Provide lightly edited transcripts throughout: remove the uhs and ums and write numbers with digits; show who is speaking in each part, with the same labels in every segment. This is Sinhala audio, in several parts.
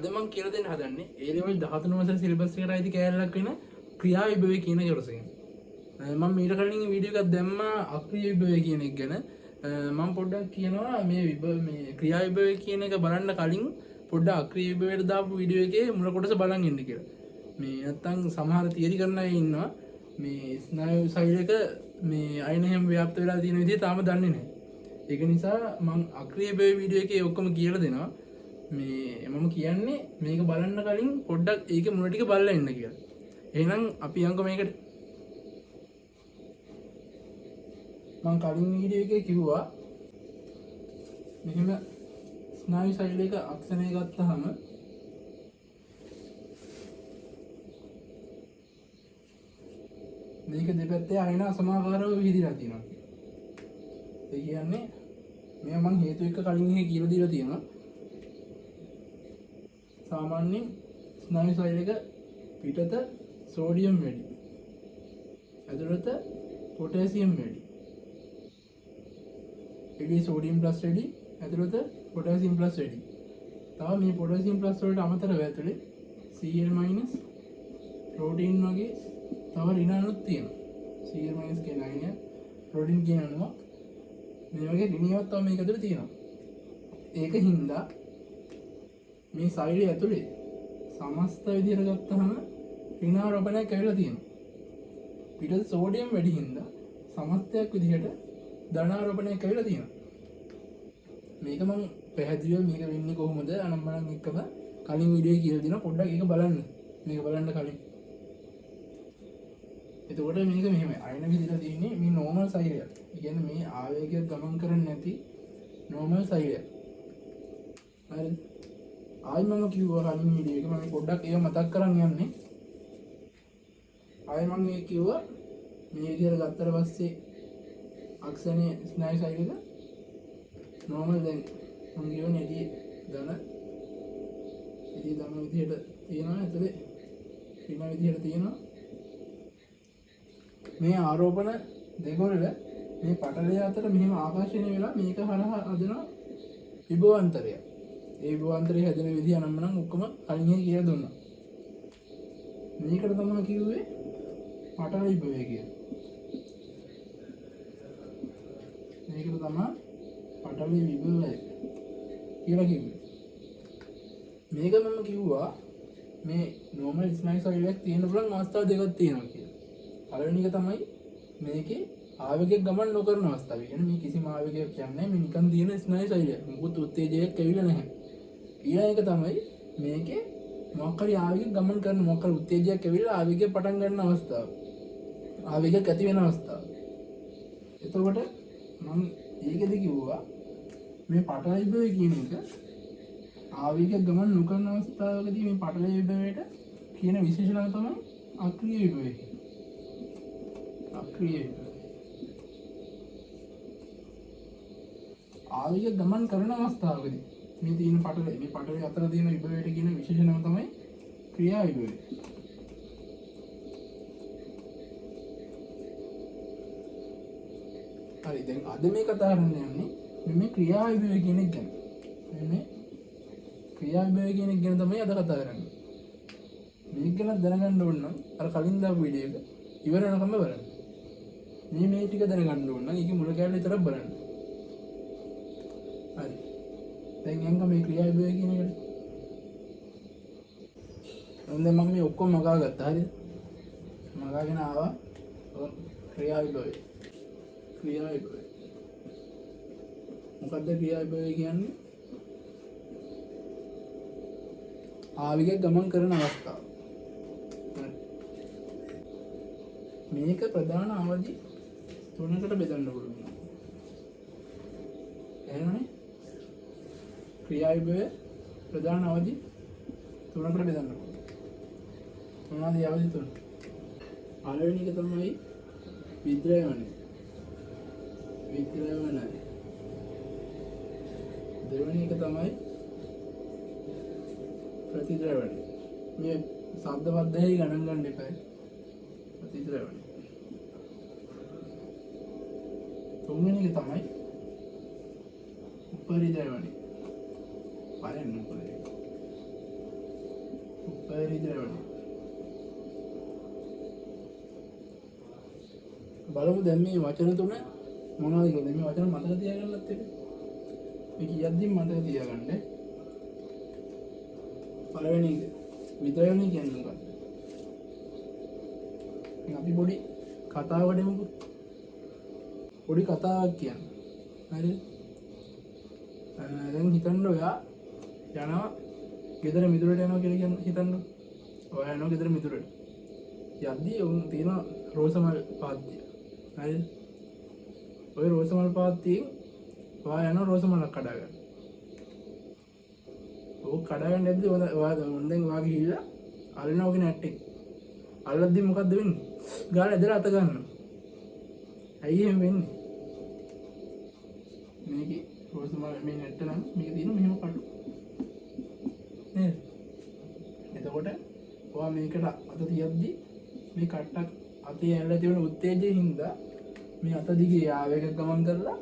Speaker 1: අද මම කියලා දෙන්න හදන්නේ ඒ ලෙවල් 13 වසර සිලබස් එකට අයිති කෑල්ලක් වෙන ක්‍රියා විභවය කියන කොටසකින්. මම ඊට කලින් වීඩියෝ එකක් දැම්මා අක්‍රීය විභවය කියන එක ගැන. මම පොඩ්ඩක් කියනවා මේ ක්‍රියා විභවය කියන එක බලන්න කලින් පොඩ්ඩක් අක්‍රීය විභවයට දාපු වීඩියෝ එකේ මුල කොටස බලන් ඉන්න කියලා. මේ නැත්තම් සමහර තියරි කරන අය ඉන්නවා මේ ස්නායු සෛලයක මේ අයන හැම ව්‍යාප්ත වෙලා තියෙන විදිහ තාම දන්නේ නැහැ. ඒක නිසා මම අක්‍රීය විභවය වීඩියෝ එකේ ඔක්කොම කියලා දෙනවා. මේ මම කියන්නේ මේක බලන්න කලින් පොඩ්ඩක් ඒකේ මුල ටික බලලා ඉන්න කියලා. එහෙනම් අපි යන්කො මේකට. මම කලින් වීඩියෝ එකේ කිව්වා මෙහෙම ස්නායු සෛලයක අක්ෂණය ගත්තාම මේක දෙපැත්තේ අයන අසමාකාරව විහිදලා තියෙනවා. ඒ කියන්නේ මේවා මම හේතු එක කලින් එහෙ කියලා දීලා තියෙනවා. සාමාන්‍යයෙන් ස්නායු සෛලයක පිටත සෝඩියම් වැඩි. ඇතුළත පොටෑසියම් වැඩි. එළියේ සෝඩියම් ප්ලස් වැඩි, ඇතුළත පොටෑසියම් ප්ලස් වැඩි. තව මේ පොටෑසියම් ප්ලස් වලට අමතරව ඇතුලේ Cl- ප්‍රෝටීන් වගේ තව ඍණ අණුත් තියෙනවා. Cl- කියන අයනය ප්‍රෝටීන් කියන අණුවක් මේ වගේ ඍණියක් තව මේක ඇතුලේ තියෙනවා. ඒක හින්දා මේ සෛලය ඇතුලේ සමස්ත විදිහට ගත්තහම ඍණාරෝපණයක් ඇවිල්ලා තියෙනවා. පිටත සෝඩියම් වැඩි හින්දා සමස්තයක් විදිහට ධනාරෝපණයක් ඇවිල්ලා තියෙනවා. මේක මම පැහැදිලිව මේක වෙන්නේ කොහොමද අනම්මනම් එක්කම කලින් වීඩියෝ එකේ කියලා දෙනවා. පොඩ්ඩක් ඒක බලන්න. මේක බලන්න කලින්. එතකොට මේක මෙහෙමයි. අයන විදිහට තියෙන්නේ මේ නෝමල් සෛලයක්. ඒ කියන්නේ මේ ආවේගය ගමන් කරන්නේ නැති නෝමල් සෛලයක්. හරිද? ආයි මම කිව්වා කලින් වීඩියෝ එකේ මම පොඩ්ඩක් ඒක මතක් කරන් යන්නේ. ආයි මම මේ කිව්වා මේ විදිහට ගත්තට පස්සේ අක්ෂණයේ ස්නායු සෛලයක නෝමල් දැන් මම කියවනේ එදී ධන විදිහට තියෙනවා. ඇතුලේ ඍණ විදිහට තියෙනවා. මේ ආරෝපණ දෙකොල්ල මේ පටලය අතර මෙහිම ආකර්ෂණය වෙලා මේක හරහා හදන විභවාන්තරය. ඒ විභවාන්තරය හැදෙන විදිහ නම් ඔක්කොම කලින් කියලා දුන්නා. මේකට තමයි කිව්වේ පටල විභවය කියලා. මේකට තමයි පටල විභවය කියලා කිව්වේ. මේක මම කිව්වා මේ නෝමල් ස්නායු සෛලයක් තියෙන පුළුවන් අවස්ථා දෙකක් තියෙනවා කියලා. පළවෙනි එක තමයි මේකේ ආවේගයක් ගමන් නොකරන අවස්ථාව. කියන්නේ මේ කිසිම ආවේගයක් කියන්නේ මේ නිකන් දින ස්නායු සෛලයක්. මොකද උත්තේජයක් ඇවිල්ලා නැහැ. ඊළඟ එක තමයි මේකේ මොකක් හරි ආවේගයක් ගමන් කරන මොකක් හරි උත්තේජයක් ඇවිල්ලා ආවේගය පටන් ගන්න අවස්ථාව. ආවේගයක් ඇති වෙන අවස්ථාව. එතකොට මම ඒකෙදි කිව්වා මේ පටල විභවය කියන එක ආවේගයක් ගමන් නොකරන අවස්ථාවකදී මේ පටල විභවයට කියන විශේෂණය තමයි අක්‍රීය විභවය. අක්‍රීය ආවේගයක් ගමන් කරන අවස්ථාවකදී මේ තියෙන පටලේ අතර තියෙන විභවයට කියන විශේෂණය තමයි ක්‍රියා විභවය. හරි දැන් අද මේ කතා කරන්න යන්නේ මේ ක්‍රියා විභවය කියන එක ගැන. මේ ක්‍රියා විභවය කියන එක ගැන තමයි අද කතා කරන්නේ. මේක ගැන දැනගන්න ඕන නම් අර කලින් දාපු වීඩියෝ එක ඉවර වෙනකම් බලන්න. මේ ටික දැනගන්න ඕන නම් ඒකේ මුල කැලේ විතරක් බලන්න. හරි. දැන් යන්න මේ ක්‍රියා විභවය කියන එකට. දැන් මම මේ ඔක්කොම මගා ගත්තා. හරිද? මගාගෙන ආවා ක්‍රියා විභවය. ක්‍රියා විභවය. මොකද්ද ක්‍රියා විභවය කියන්නේ? ආවේගයක් ගමන් කරන අවස්ථාව. මේක ප්‍රධාන අවධි තුනකට බෙදන්න පුළුවන්. එහෙමනේ? ක්‍රියා විභවය ප්‍රධාන අවධි තුනකට බෙදන්න පුළුවන්. මොනවද ඒ අවධි තුන? පළවෙනි එක තමයි විද්‍රවණය. දෙවෙනි එක තමයි ප්‍රතිද්‍රවණය. මේ ශබ්ද පද්ධතිය ගණන් ගන්න එපා. ප්‍රතිද්‍රවණය. තුන්වෙනි එක තමයි උපරිද්‍රවණය. බලන්න උපරිද්‍රවණය. හිතෙනවනේ. බලමු දැන් මේ වචන තුන මොනවද කියලා. මේ වචන මතක තියාගන්නත් එක්ක. මේ කියද්දි මතක තියාගන්න. පළවෙනි එක විතරයනේ කියන්නේ මොකක්ද? අපි පොඩි කතාවකට එමුකෝ. පොඩි කතාවක් කියන්න. හරිද? දැන් හිතන්න ඔයා යනවා ගෙදර මිදුලට යනවා කියලා හිතන්න. ඔයා යනවා ගෙදර මිදුලට. යද්දී උන් තියෙන රෝසමල් පාත්තිය. හරිද? ඔය රෝසමල් පාත්තියෙන් ඔයා යනවා රෝසමලක් කඩා ගන්න. ඔක කඩා ගන්න යද්දී ඔයා දැන් ඔයා ගිහිල්ලා අල්ලනවා ඔගේ නැට්ටේ. අල්ලද්දී මොකද්ද වෙන්නේ? ගාලා ඇදලා අත ගන්නවා. ඇයි එහෙම වෙන්නේ? මේකේ රෝසමල් මේ නැට්ට නම් මේක තියෙන මෙහෙම කඩු. නේද? එතකොට ඔයා මේකට අත තියද්දී මේ කට්ටක් අතේ ඇල්ල තියෙන උත්තේජයෙන් හින්දා මේ අත දිගේ ආවේග ගමන් කරලා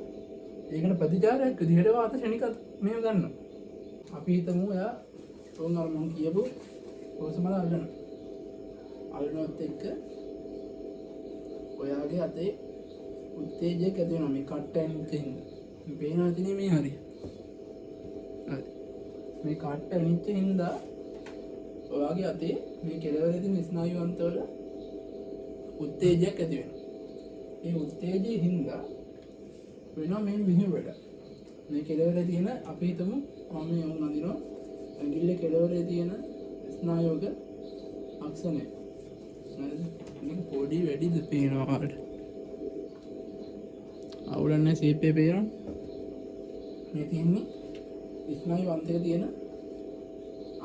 Speaker 1: ඒකට ප්‍රතිචාරයක් විදිහට වාත ශනික මෙහෙම ගන්නවා. අපි හිතමු එයා තෝන් අර මම කියපු රෝසමල අල්ලන. අල්ලනොත් එක්ක ඔයාගේ අතේ උත්තේජයක් ඇති වෙනවා මේ කට්ටෙන් හින්දා. මේ පේනවා තියෙන්නේ මේ හරිය. හරි. මේ කට්ට ඇනිච්ච හින්දා ඔයාගේ අතේ මේ කෙළවරේ තියෙන ස්නායු අන්තවල උත්තේජයක් ඇති වෙනවා. ඒ උත්තේජයේ හින්දා වෙනවා මේ මෙහෙම වැඩ. මේ කෙළවරේ තියෙන අපි හිතමු මම මේ උන් අඳිනවා ඇඟිල්ලේ කෙළවරේ තියෙන ස්නායුවක අක්ෂණය. හරිද? මේක පොඩි වැඩිද පේනවා වලට. අවුලන්නේ සීපේ පේනවා. මේ තියෙන්නේ ස්නායු අන්තයක තියෙන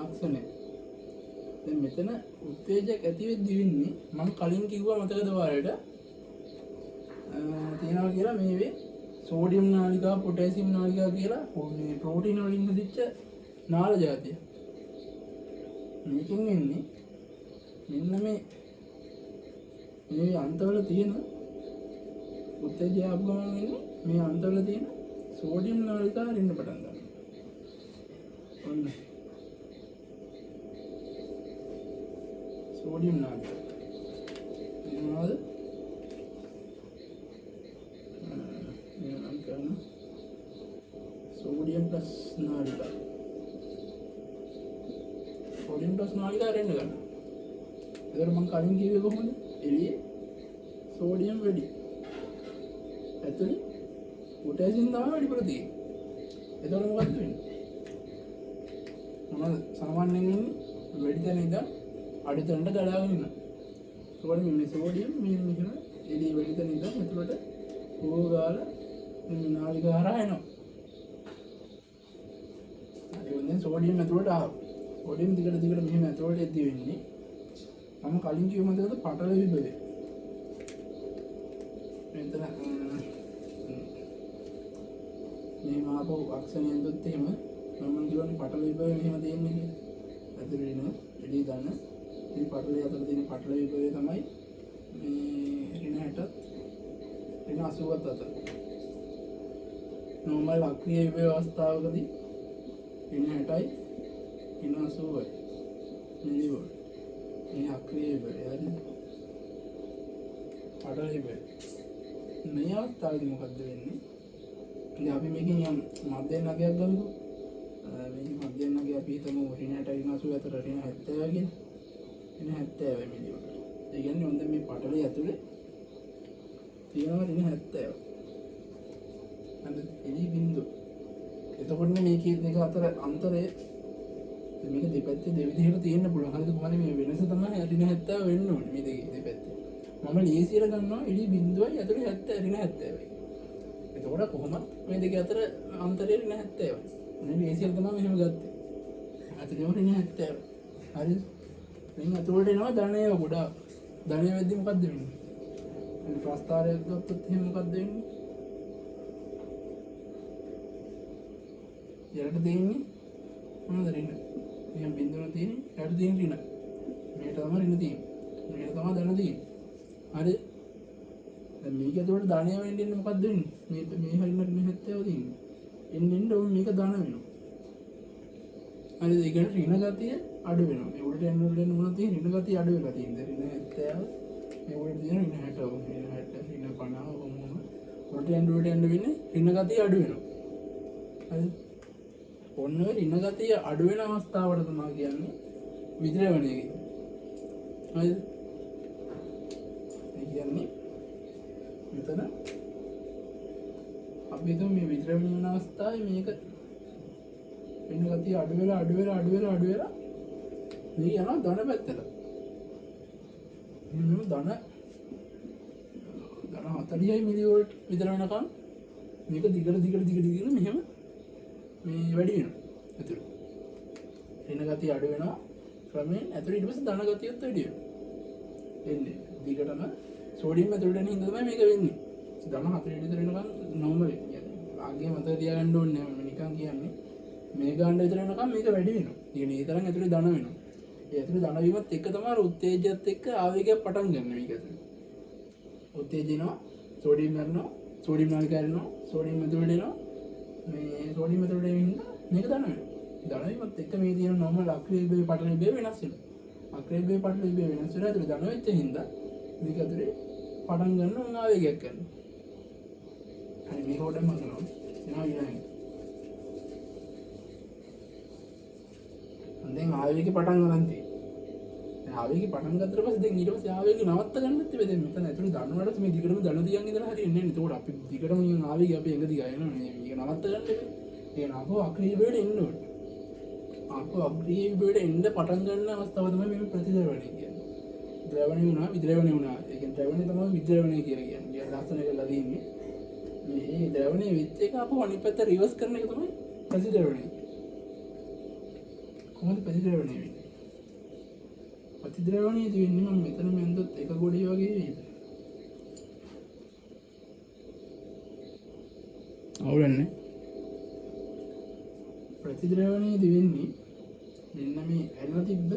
Speaker 1: අක්ෂණය. දැන් මෙතන උත්තේජයක් ඇති වෙද්දි වෙන්නේ මම කලින් කිව්වා මතකද ඔයාලට තියෙනවා කියලා මේවේ සෝඩියම් නාලිකා පොටෑසියම් නාලිකා කියලා මේ ප්‍රෝටීන් වලින් හදිච්ච නාල జాතිය. මේකෙන් වෙන්නේ මෙන්න මේ අන්තවල තියෙන උත්තේජය ආපු ගමන් වෙන්නේ මේ අන්තවල තියෙන සෝඩියම් නාලිකා රින්න පටන් ගන්නවා. ඔන්න සෝඩියම් නාලිකා මොනවද? නම් කරන සෝඩියම් ප්ලස් නාලිකා. සෝඩියම් ප්ලස් නාලිකා රෙන්න ගන්න. ඒතර මම කලින් කිව්වේ කොහොමද? එළියේ සෝඩියම් වැඩි. ඇතුලේ පොටෑසියම් තමයි වැඩිපුර තියෙන්නේ. ඒතර මොකක්ද වෙන්නේ? මොනවද සාමාන්‍යයෙන් ඉන්නේ වැඩි තැන ඉඳන් අඩු තැනට ගලාගෙන ඉන්නවා. ඒකට මේ සෝඩියම් මෙහෙම එළියේ වැඩි තැන ඉඳන් ඇතුලට ඕගාලා නාලිකා හරහා එනවා. ඒ සෝඩියම් ඇතුළට ආවා. සෝඩියම් දිගට මෙහෙම ඇතුළට එද්දි වෙන්නේ මම කලින් කිව්ව මතකද පටල විභවය. මෙතන මේ මාපෝ අක්ෂණයෙන් දුත් එහෙම මම කියවනේ පටල විභවය මෙහෙම තියෙන්නේ කියලා. ඇතුළේ ඉන්න එළිය ගන්න මේ පටලේ අතර තියෙන පටල විභවය තමයි මේ ඍණ 60ත් ඍණ 80ත් අතර. normal අක්‍රීය විභව අවස්ථාවකදී ඍණ 60යි ඍණ 80යි මිලිවෝල්ට්. මේ අක්‍රීය විභවය හරිද? පටල විභවය. මේ අවස්ථාවේදී මොකද්ද වෙන්නේ? ඉතින් අපි මේකෙන් යම් මධ්‍යම නගයක් ගමුකෝ. මේක මධ්‍යම නගය අපි හිතමු ඍණ 60යි ඍණ 80 අතර ඍණ 70 කියලා. ඍණ 70 මිලිවෝල්ට්. ඒ කියන්නේ හොඳ මේ පටලේ ඇතුලේ තියෙනවා ඍණ 70. අන්න එළි බින්දු. එතකොට මේකේ දෙක අතර අන්තරය මේක දෙපැත්තේ දෙවිදිහට තියෙන්න පුළුවන්. හරිද? කොහොමද මේ වෙනස තමයි ඍණ 70 වෙන්න ඕනේ මේ දෙපැත්තේ. මම ලේසියට ගන්නවා එළි බින්දුවයි ඇතුලේ 70 ඍණ 70යි. එතකොට කොහොමද මේ දෙක අතර අන්තරය ඍණ 70යි. මම ලේසියට තමයි මෙහෙම ගත්තේ. ඇතුලේම ඍණ 70. හරිද? දැන් අතවලට එනවා ධනය ගොඩාක්. ධනය වෙද්දි මොකද්ද වෙන්නේ? මේ ප්‍රස්තාරයක් ගත්තොත් එහෙනම් මොකද්ද වෙන්නේ? යට දෙන්නේ මොනවද ඍණ? මෙහෙම බින්දුවන තියෙන්නේ යට දෙන ඍණ. මේකට තමයි ඍණ තියෙන්නේ. මේකට තමයි ධන තියෙන්නේ. හරි? දැන් මේක ඇතුළට ධනය වෙන්නේ මොකද්ද වෙන්නේ? මේ හරියට ඍණ 70 තියෙන්නේ. එන්න ඕන මේක ධන වෙනවා. හරිද? ඒ කියන්නේ ඍණ ගතිය අඩු වෙනවා. මේ උඩට යන මොනවද තියෙන්නේ? ඍණ ගතිය අඩු වෙලා තියෙනවා. ඍණ 70 මේ උඩට තියෙන ඍණ 60 ඍණ 60 ඍණ 50 කොහොම උඩට යන වෙන්නේ ඍණ ගතිය අඩු වෙනවා. හරිද? ඔන්න ඔය ඍණ ගතිය අඩු වෙන අවස්ථාවට තමයි කියන්නේ විද්‍රවණය කියන්නේ. හරිද? ඒ කියන්නේ මෙතන අපි හිතමු මේ විද්‍රවණය වෙන අවස්ථාවේ මේක ඍණ ගතිය අඩු වෙලා මේ යනවා ධන පැත්තට. මෙන්න ධන 40 මිලිවෝල්ට් විතර වෙනකම් මේක දිගට මෙහෙම මේ වැඩි වෙනවා. ඇතුළේ ඍණ ගතිය අඩු වෙනවා ක්‍රමයෙන් ඇතුළේ ඊට පස්සේ ධන ගතියත් වැඩි වෙනවා. එන්නේ දිගටම සෝඩියම් ඇතුළට එන හින්දා තමයි මේක වෙන්නේ. ධන 40 විතර වෙනකම් නෝමල් කියන්නේ. ආගේ මතක තියාගන්න ඕනේ නැහැ. මම නිකන් කියන්නේ මේ ගාන විතර වෙනකම් මේක වැඩි වෙනවා. කියන්නේ ඒ තරම් ඇතුළේ ධන වෙනවා. ඒ ඇතුළේ ධන වීමත් එක්ක තමයි උත්තේජයත් එක්ක ආවේගයක් පටන් ගන්න මේක ඇතුළේ. උත්තේජිනවා සෝඩියම් මරනවා සෝඩියම් නාලිකා කරනවා සෝඩියම් ඇතුළට එනවා මේ සෝඩියම් ඇතුළට එන හින්දා මේක ධන වෙනවා. ධන වීමත් එක්ක මේ තියෙන නෝමල් අක්‍රීයභාවය පටලභාවය වෙනස් වෙනවා. අක්‍රීයභාවය පටලභාවය වෙනස් වෙලා ඇතුළේ ධන වෙච්ච හින්දා මේක ඇතුළේ පටන් ගන්න ඕන ආවේගයක් කරනවා. හරි මේක උඩම කරනවා. එනවා ඊළඟට දැන් ආවේගය පටන් ගන්න තියෙනවා. දැන් ආවේගය පටන් ගත්තට පස්සේ දැන් ඊට පස්සේ ආවේගය නවත්ත ගන්නත් තිබෙ දැන් මෙතන ඇතුළේ ධන වලට මේ දිගටම ධන දියන් ඉඳලා හරියන්නේ නැහැ. ඒකෝට අපි දිගටම මේ ආවේගය අපි එඟ දිගා එනවා. මේක නවත්ත ගන්න බැහැ. ඒ නාපෝ අක්‍රීය වේඩ එන්න ඕනේ. ආපෝ අක්‍රීය වේඩ එන්න පටන් ගන්න අවස්ථාව තමයි මේ ප්‍රතිද්‍රවණය කියන්නේ. ද්‍රවණය වුණා විද්‍රවණය වුණා. ඒ කියන්නේ ද්‍රවණය තමයි විද්‍රවණය කියලා කියන්නේ. ඒ ලස්සන කරලා දෙන්නේ. මේ ද්‍රවණය වෙච්ච එක අපෝ අනිත් පැත්ත රිවර්ස් කරන එක තමයි ප්‍රතිද්‍රවණය. කොහොමද ප්‍රතිද්‍රවණය වෙන්නේ? ප්‍රතිද්‍රවණයදී වෙන්නේ මම මෙතන මැන්දොත් එක ගොඩිය වගේ වෙයිද? අවුලන්නේ. ප්‍රතිද්‍රවණයදී වෙන්නේ මෙන්න මේ ඇල්ල තිබ්බ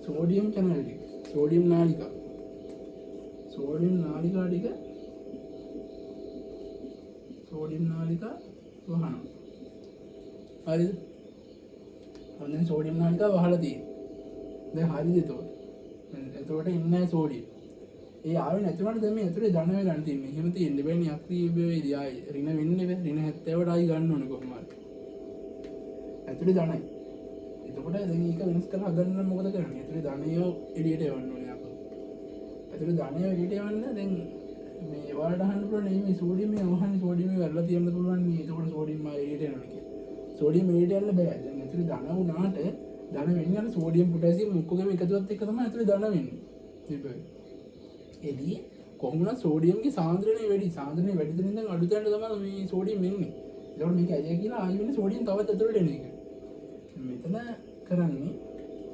Speaker 1: සෝඩියම් channel ටික. සෝඩියම් නාලිකා. සෝඩියම් නාලිකා ටික සෝඩියම් නාලිකා වහනවා. හරිද? ඔන්න සෝඩියම් නාලිකා වහලා තියෙනවා. දැන් හරිද එතකොට? එතකොට ඉන්නේ සෝඩියම්. ඒ ආවේ නැතුණාට දැන් මේ ඇතුලේ ධන වෙලා තියෙන්නේ. එහෙම තියෙන්න බෑනේ අක්‍රීයභාවයේදී ආයි ඍණ වෙන්නේ බෑ. ඍණ 70ට ආයි ගන්න ඕනේ කොහොම හරි. ඇතුලේ ධනයි. එතකොට දැන් ඒක වෙනස් කරලා හදන්න මොකද කරන්නේ? ඇතුලේ ධනය එළියට යවන්න ඕනේ අපෝ. ඇතුලේ ධනය එළියට යවන්න දැන් මේ වලට අහන්න පුළුවන් මේ සෝඩියම් මේ වහන්නේ සෝඩියම් වෙරලා තියන්න පුළුවන් නේ. එතකොට සෝඩියම් ආයි එළියට යනවා කියලා. සෝඩියම් එළියට යන්න බෑ. දැන් ඇතුලේ ධන වුණාට ධන වෙන්නේ අර සෝඩියම් පොටෑසියම් ඔක්කොගේම එකතුවත් එක්ක තමයි ඇතුලේ ධන වෙන්නේ. ඉතින් එදී කොහොමද සෝඩියම්ගේ සාන්ද්‍රණය වැඩි වැඩි දෙනින් දැන් අඩු තැනට තමයි මේ සෝඩියම් එන්නේ. ඒකට මේක ඇයි කියලා ආයෙ වෙන්නේ සෝඩියම් තවත් ඇතුලට එන එක. මෙතන කරන්නේ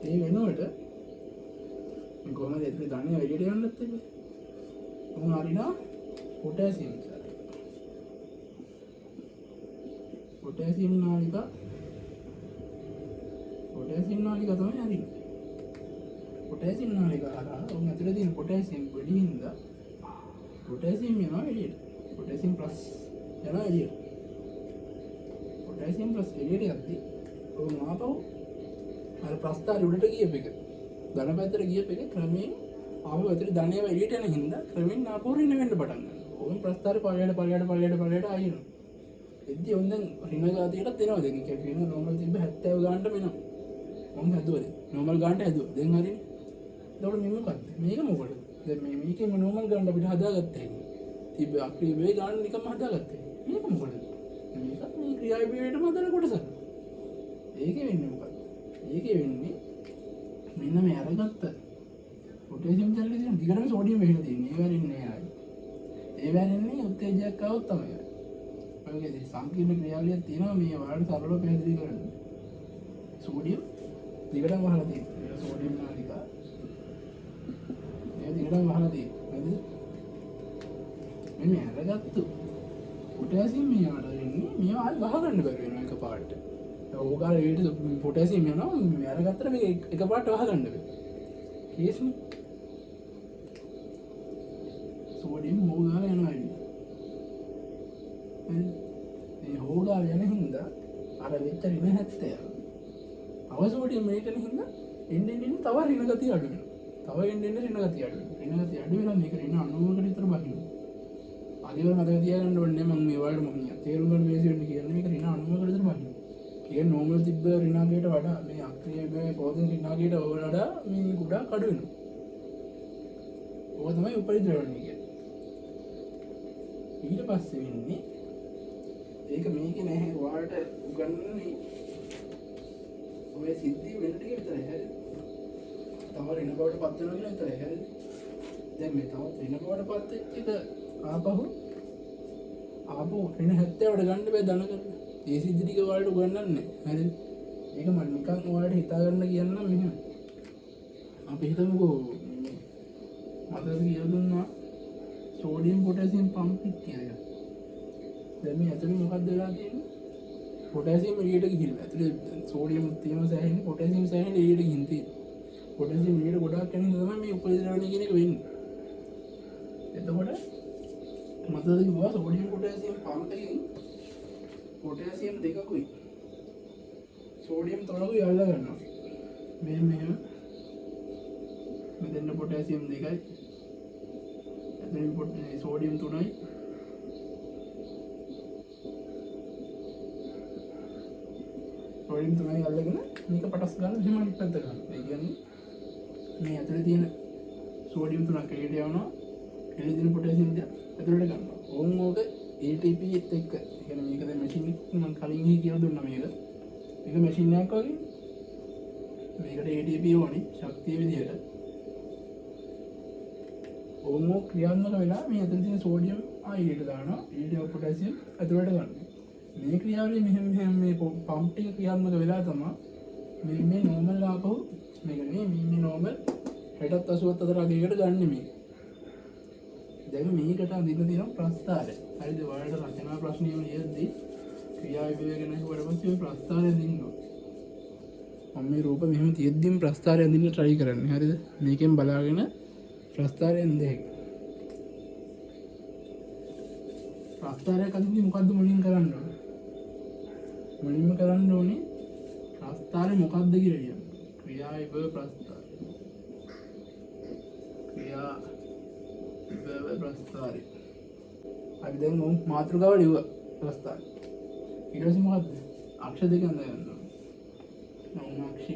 Speaker 1: ඒ වෙනුවට මේ කොහොමද ඇතුලේ ධනය එළියට යන්නත් තිබේ. මොන හරිනා පොටෑසියම් නාලිකා තමයි හරින්නේ. පොටෑසියම් නාලිකා හරහා උන් ඇතුලේ තියෙන පොටෑසියම් වැඩි හින්දා පොටෑසියම් යනවා එළියට. පොටෑසියම් ප්ලස් යනවා එළියට. පොටෑසියම් ප්ලස් එළියට යද්දී උන් ආපහු අර ප්‍රස්ථාරය උඩට ගියප එක ධන පැත්තට ගියප එක ක්‍රමයෙන් ආපහු ඇතුලේ ධනය එළියට යන හින්දා ක්‍රමයෙන් ආපහු ඍණ වෙන්න පටන් ගන්නවා. ඕන් ප්‍රස්ථාරය පළයට ආයෙනවා. එද්දි ඔන්න දැන් ඍණ ගාතියටත් එනවා. දැන් ඒක කියන නෝමල් තිබ්බ 70 ගානට වෙනවා. මම හදුවද නෝමල් ගානට හදුවා. දැන් හරිනේ. එතකොට මේ මොකක්ද? මේක මොකටද? දැන් මේකේ නෝමල් ගාන අපිට හදාගත්තා. තිබ්බ අක්‍රීයභාවය ගාන නිකම්ම හදාගත්තා. මේක මොකටද? මේකත් මේ ක්‍රියාභාවයටම හදන කොටසක්. ඒකේ වෙන්නේ මොකක්ද? ඒකේ වෙන්නේ මෙන්න මේ අරගත්ත පොටෑසියම් channel එකේ තියෙන දිගටම සෝඩියම් වෙහිලා තියෙන්නේ. ඒ වැරෙන්නේ නැහැ. ඒ වැරෙන්නේ උත්තේජයක් આવොත් තමයි. ඔයගේ සංකීර්ණ ක්‍රියාවලියක් තියෙනවා මේ වලට සරලව පැහැදිලි කරන්න. සෝඩියම් දිගටම වහලා තියෙනවා. සෝඩියම් නාලිකා මේ දිගටම වහලා තියෙනවා. හරිද? මෙන්න අරගත්තු පොටෑසියම් මෙයාට වෙන්නේ මේවා ආයි වහගන්න බැරි වෙනවා එකපාරට. ඕගාල වේට පොටෑසියම් යනවා මේ අරගත්තට මේක එකපාරට වහගන්න බැහැ. කේස්නේ. සෝඩියම් ඕගාල යනවා එන්නේ. මේ හෝගාල යන හින්දා අර වෙච්ච ඍණ 70 අවසෝඩියම් මේකන හින්දා එන්න තව රින ගතිය අඩු වෙනවා. තව එන්න රින ගතිය අඩු වෙනවා. රින ගතිය අඩු වෙනවා මේක රින 90කට විතර බහිනවා. අනිවාර්ය මතක තියාගන්න ඕනේ මම මේ වලට මොකක්ද තේරුම් ගන්න මේසෙ වෙන්න කියන්නේ මේක රින 90කට විතර බහිනවා. කියන්නේ නෝමල් තිබ්බ රිනාගේට වඩා මේ අක්‍රියගේ පොදෙන් රිනාගේට වඩා මේ ගොඩක් අඩු වෙනවා. ඕක තමයි උපරිද්‍රවණය කියන්නේ. ඊට පස්සේ වෙන්නේ ඒක මේක නැහැ ඔයාලට උගන්වන්නේ ඔය සිද්ධිය වෙන ටික විතරයි හරිද? තව රින බවට පත් වෙනවා කියලා විතරයි හරිද? දැන් මේ තවත් රින බවට පත් වෙච්ච එක ආපහු රින 70ට ගන්න බෑ දන කරලා. ඒ සිද්ධි ටික ඔයාලට උගන්වන්නේ හරිද? ඒක මම නිකන් ඔයාලට හිතා ගන්න කියන්නම් මෙහෙම. අපි හිතමුකෝ මතකද කියලා දුන්නා සෝඩියම් පොටෑසියම් පම්ප් කියලා. දැන් මේ ඇතුලේ මොකක්ද වෙලා තියෙන්නේ? පොටෑසියම් එළියට ගිහිල්ලා. ඇතුලේ සෝඩියම් තියෙන සෑහෙන පොටෑසියම් සෑහෙන එළියට ගිහින් තියෙනවා. පොටෑසියම් එළියට ගොඩාක් යන නිසා තමයි මේ උපරිද්‍රවණය කියන එක වෙන්නේ. එතකොට මතකද කිව්වා සෝඩියම් පොටෑසියම් පම්ප් එකකින් පොටෑසියම් දෙකකුයි සෝඩියම් තුනකුයි අල්ල ගන්නවා. මෙහෙම මෙතන පොටෑසියම් දෙකයි එතනින් සෝඩියම් 3යි සෝඩියම් 3යි අල්ලගෙන මේක පටස් ගන්න එහෙම අනිත් පැත්ත ගන්න. ඒ කියන්නේ මේ ඇතුලේ තියෙන සෝඩියම් 3ක් එළියට යවනවා එළියේ තියෙන පොටෑසියම් දෙක ඇතුලට ගන්නවා. ඕක ATP එකත් එක්ක. ඒ කියන්නේ මේක දැන් මැෂින් එක මම කලින් කියලා දුන්නා මේක. මේක මැෂින් එකක් වගේ. මේකට ATP ඕනි ශක්තිය විදියට. ඕමෝ ක්‍රියාත්මක වෙලා මේ ඇතුළේ තියෙන සෝඩියම් ආයෙත් දානවා ඊට පොටෑසියම් ඇතුළට ගන්න. මේ ක්‍රියාවලිය මෙහෙම මේ පම්ප් එක ක්‍රියාත්මක වෙලා තමයි මේ නෝමල් ආපහු මේක මේ නෝමල් 60ත් 80ත් අතර අගයකට ගන්න මේක. දැන් මේකට අඳින්න තියෙන ප්‍රස්ථාරය. හරිද? ඔයාලට රචනා ප්‍රශ්නියම ලියද්දී ක්‍රියා විභාගය ගැන හුවට පස්සේ ඔය ප්‍රස්ථාරය අඳින්න ඕන. මම මේ රූප මෙහෙම තියෙද්දිම ප්‍රස්ථාරය අඳින්න try කරන්නේ. හරිද? මේකෙන් බලාගෙන ප්‍රස්ථාරයෙන් දෙක. ප්‍රස්ථාරයක් අදින්දි මොකද්ද මුලින් කරන්න ඕනේ? මුලින්ම කරන්න ඕනේ ප්‍රස්ථාරය මොකක්ද කියලා කියන්න. ක්‍රියා විභව ප්‍රස්ථාරය. ක්‍රියා විභව ප්‍රස්ථාරය. අපි දැන් මාතෘකාව ලියුවා ප්‍රස්ථාරය. ඊට පස්සේ මොකද්ද? අක්ෂර දෙක අඳ ගන්න ඕනේ. නෝම අක්ෂි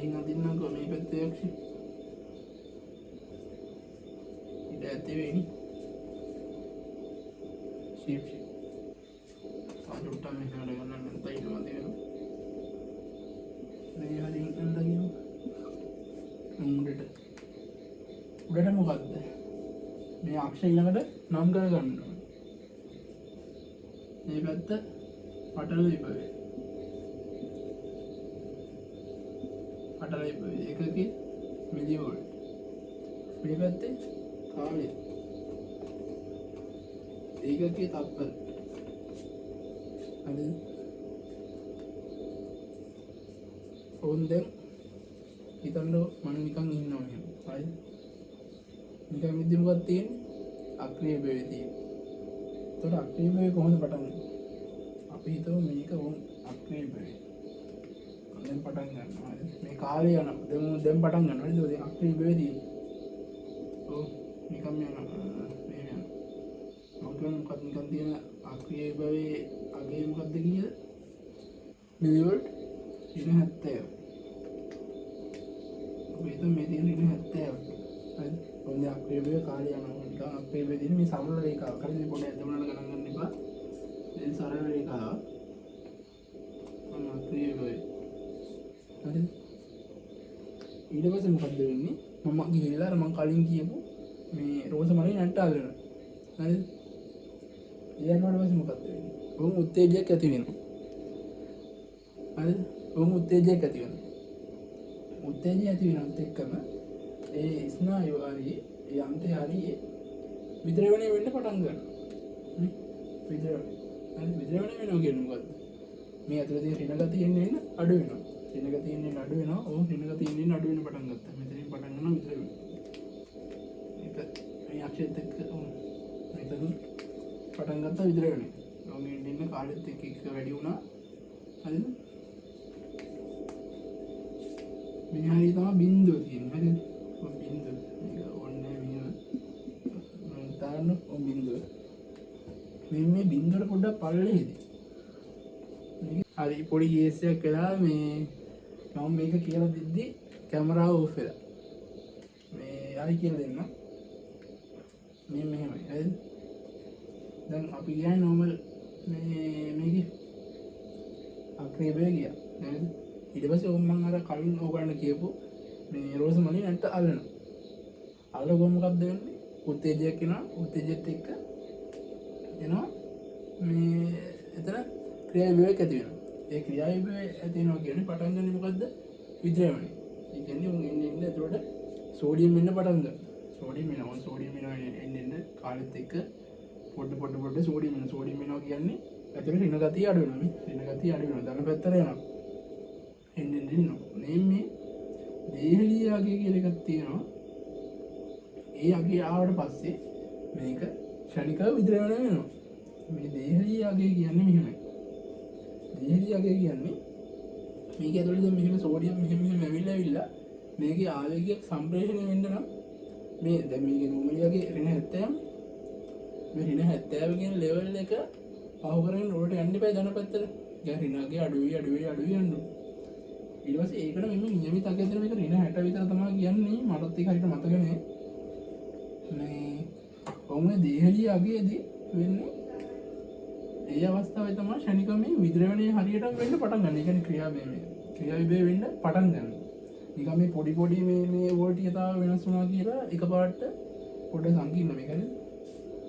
Speaker 1: මේ අදින්නකෝ මේ පැත්තේ අක්ෂි ඉත ඇත්තේ වෙනි ෂේප් අලුට්ටම මෙහෙම ගන්න නම් තයිද මදි වෙනවා මේ හරින් අඳගියු උඩට මොකද්ද මේ අක්ෂර ඊළඟට නම් කර ගන්න ඕනේ මේ පැත්ත පටල විභවය පටල විභවය ඒකකේ මිලි වෝල්ට් මේ පැත්තේ කාලය ඒකකේ තප්පර හරි ඕන් දැන් හිතන්න මම නිකන් ඉන්නවා නේද හරි නිකන් විද්‍ය මොකක්ද තියෙන්නේ අක්‍රීය භවයේ තියෙන්නේ එතකොට අක්‍රීය භවය කොහොමද පටන් ගන්නේ අපි හිතමු මේක වොන් අක්‍රීය භවය දැන් පටන් ගන්නවා හරි මේ කාලය යන දැන් පටන් ගන්නවා නේද දැන් අක්‍රීය භවයේ තියෙන්නේ ඔව් නිකන් මේ යන මොකක්ද නිකන් තියෙන අක්‍රීය භවයේ අගේ මොකක්ද කීයද මිලි වෝල්ට් 70 මේ තියෙන 70 හරි ඔන්න අක්‍රීය භවයේ කාලය යනවා නිකන් අක්‍රීය භවයේ තියෙන මේ සරල රේඛාව හරි මේ පොඩ්ඩක් ඇදමුණාට ගණන් ගන්න එපා මේ සරල රේඛාව ඔන්න අක්‍රීය භවය හරි ඊට පස්සේ මොකද්ද වෙන්නේ මම ගිහිල්ලා අර මම කලින් කියපු මේ රෝස මලේ නැට්ට අල්ලනවා හරිද ඊළඟට පස්සේ මොකද්ද වෙන්නේ වොන් උත්තේජයක් ඇති වෙනවා හරිද වොන් උත්තේජයක් ඇති වෙනවා උත්තේජය ඇති වෙනත් එක්කම ඒ ස්නායු හරි ඒ අන්තය හරි විද්‍රවණය වෙන්න පටන් ගන්නවා විද්‍රවණය හරි විද්‍රවණය වෙනවා කියන්නේ මොකද්ද මේ ඇතුළේ තියෙන ඍණ ගතිය එන්න අඩු වෙනවා ඍණ ගතිය එන්න අඩු වෙනවා ඕ ඍණ ගතිය එන්න අඩු වෙන පටන් ගත්තා මෙතනින් පටන් ගන්නවා විද්‍රවණය මේක මේ අක්ෂරත් එක්ක මෙතන පටන් ගත්තා විද්‍රවණය ඕන් එන්න කාලෙත් එක්ක වැඩි වුණා. හරිද? මේ හරිය තමයි බිඳුව තියෙන්නේ. හරිද? ඔය බිඳුව. මේක ඕනේ මෙහෙම. තාන්න ඔය බිඳුව. මේ බිඳුවට පොඩ්ඩක් පල්ලෙහිදී. හරි පොඩි කේස් එකක් වෙලා මේ මම මේක කියලා දෙද්දි කැමරාව ඕෆ් වෙලා. මේ හරි කියලා දෙන්න. මේ මෙහෙමයි. හරිද? දැන් අපි ගියා නෝමල් මේකේ අක්‍රියබේ ගියා. හරිද? ඊට පස්සේ ඕම් මම අර කලින් ඕගන්න කියපු මේ රෝස් මලි නැන්ට අල්ලනවා. අල්ලගොම මොකක්ද වෙන්නේ? උත්තේජයක් එනවා. උත්තේජයත් එක්ක එනවා මේ එතන ක්‍රියාවිභවයක් ඇති වෙනවා. ඒ ක්‍රියාවිභවය ඇති වෙනවා කියන්නේ පටන් ගන්න මොකද්ද? විද්‍රාවණය. ඒ කියන්නේ උන් එන්නේ එතකොට සෝඩියම් වෙන්න පටන් ගන්නවා. සෝඩියම් වෙනවා. සෝඩියම් වෙනවා එන්නේ කාලෙත් එක්ක පොඩ සෝඩියම් වෙනවා කියන්නේ ඇතුලේ රින ගතිය අඩු වෙනවා. රින ගතිය අඩු වෙනවා. ධන පැත්තට යනවා. එන්නේ මේ දේහලිය අගය කියලා එකක් තියෙනවා. ඒ අගය ආවට පස්සේ මේක ක්ෂණිකව විද්‍රාවණය වෙනවා. මේ දේහලිය අගය කියන්නේ මෙහෙමයි. දේහලිය අගය කියන්නේ මේක ඇතුලේ දැන් මෙහෙම සෝඩියම් මෙහෙම ඇවිල්ලා මේකේ ආවේගයක් සම්ප්‍රේෂණය වෙන්න නම් මේ දැන් මේකේ නෝමලියගේ ඍණ 70 මේ ඍණ 70 කියන ලෙවල් එක පහු කරගෙන උඩට යන්න එපා ධන පැත්තට. දැන් ඍණගේ අඩුවේ යන්න. ඊට පස්සේ ඒකට මෙන්න නියමිත අගය දෙන මේක ඍණ 60 විතර තමයි කියන්නේ. මටත් ඒක හරියට මතක නැහැ. මේ ඔන්නේ දේහලිය අගයේදී වෙන්නේ ඒ අවස්ථාවේ තමයි ශනික මේ විද්‍රවණය හරියට වෙන්න පටන් ගන්න. ඒ කියන්නේ ක්‍රියාවිභවය වෙන්න පටන් ගන්න. නිකන් මේ පොඩි මේ වෝල්ටීයතාව වෙනස් වුණා කියලා එකපාරට පොඩ සංකීර්ණ මේක හරිද?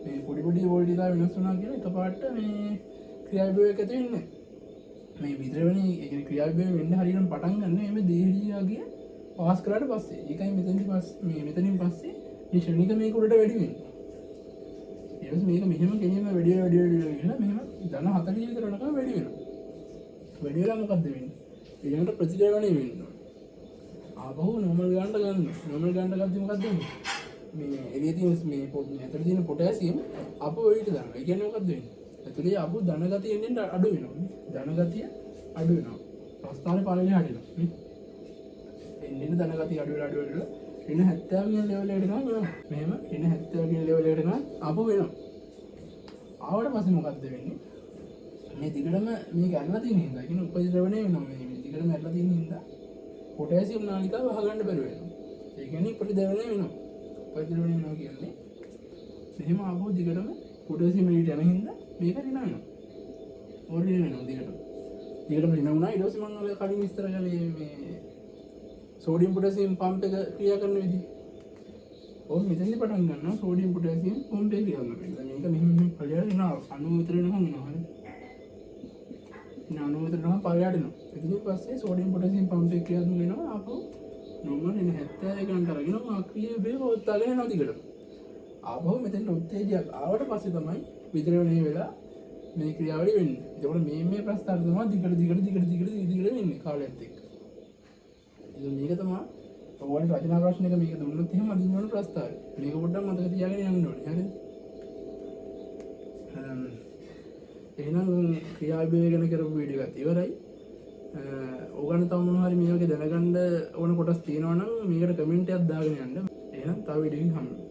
Speaker 1: මේ පොඩි වෝල්ටීයතාව වෙනස් වුණා කියලා එකපාරට මේ ක්‍රියාවිභවයක් ඇති වෙන්නේ. මේ විද්‍රවණය ඒ කියන්නේ ක්‍රියාවිභවය වෙන්න හරියට පටන් ගන්න එමෙ දේහලියගේ පාස් කරාට පස්සේ. ඒකයි මෙතනින් පස්සේ මේ ශනික මේක උඩට වැඩි වෙන්නේ. ඊට මේක මෙහෙම කෙනෙම වැඩි ගිහලා මෙහෙම ධන 40 විතර යනකම් වැඩි වෙනවා. වැඩි වෙලා මොකද්ද වෙන්නේ? ඊළඟට ප්‍රතිද්‍රවණය වෙනවා. ආපහු නෝමල් ගන්නට ගන්නවා. නෝමල් ගන්නට ගත්තී මොකද්ද වෙන්නේ? මේ එළියේ තියෙන මේ ඇතුලේ තියෙන පොටෑසියම් ආපහු එළියට දානවා. ඒ කියන්නේ මොකද්ද වෙන්නේ? ඇතුලේ ආපහු ධන ගතිය එන්නේ අඩු වෙනවා. ධන ගතිය අඩු වෙනවා. ප්‍රස්ථානේ පළලේ හරිනවා. මේ එන්නේ ධන ගතිය අඩු වෙලා ඍණ 70 කියන ලෙවල් එකට ගන්නවා. මෙහෙම ඍණ 70 කියන ලෙවල් එකට ගන්න ආපහු වෙනවා. ආවට පස්සේ මොකද්ද වෙන්නේ? මේ දිගටම මේක අරලා තියෙන හින්දා කියන උපද්‍රවණය වෙනවා. මේ දිගටම අරලා තියෙන හින්දා පොටෑසියම් නාලිකාව වහගන්න බැරුව වෙනවා. ඒ කියන්නේ ප්‍රතිද්‍රවණය වෙනවා. ප්‍රතිද්‍රවණය වෙනවා කියන්නේ මෙහෙම ආපහු දිගටම පොටෑසියම් එළියට යන හින්දා මේක ඍණ වෙනවා. ඕරියන් වෙනවා දිගටම. දිගටම ඍණ වුණා. ඊට පස්සේ මම ඔය කලින් විස්තර කළේ මේ සෝඩියම් පොටෑසියම් පම්ප් එක ක්‍රියා කරන විදිහ. ඕක මෙතනදී පටන් ගන්නවා සෝඩියම් පොටෑසියම් පම්ප් එක ක්‍රියා කරනවා. මේක මෙහෙම පළයට එනවා 90 විතර වෙනකම් එනවා. හරි. 90 විතර නම් පළයට එනවා. ඊට පස්සේ සෝඩියම් පොටෑසියම් පම්ප් එක ක්‍රියාත්මක වෙනවා. ආපහු නෝමල් එන 70 ගන්නට අරගෙන ආක්‍රිය වේගවත් යනවා දිගට. ආපහු මෙතෙන් උත්තේජයක් ආවට පස්සේ තමයි විද්‍රවණය වෙලා මේ ක්‍රියාවලිය වෙන්නේ. ඒකෝට මේ ප්‍රස්තාර තමයි දිගට වෙන්නේ කාලයත් එක්ක. මේක තමයි ඔයාලට රචනා ප්‍රශ්නයක මේක දුන්නොත් එහෙම අදින්න ඕන ප්‍රස්තාරය. මේක පොඩ්ඩක් මතක තියාගෙන යන්න ඕනේ. හරිද? එහෙනම් ක්‍රියාවිභවය ගැන කරපු වීඩියෝ එකත් ඉවරයි. ඕගොල්ලෝ තව මොනවා හරි මේ වගේ දැනගන්න ඕන කොටස් තියෙනවා නම් මේකට කමෙන්ට් එකක් දාගෙන යන්න. එහෙනම් තව වීඩියෝ එකකින් හම්බෙමු.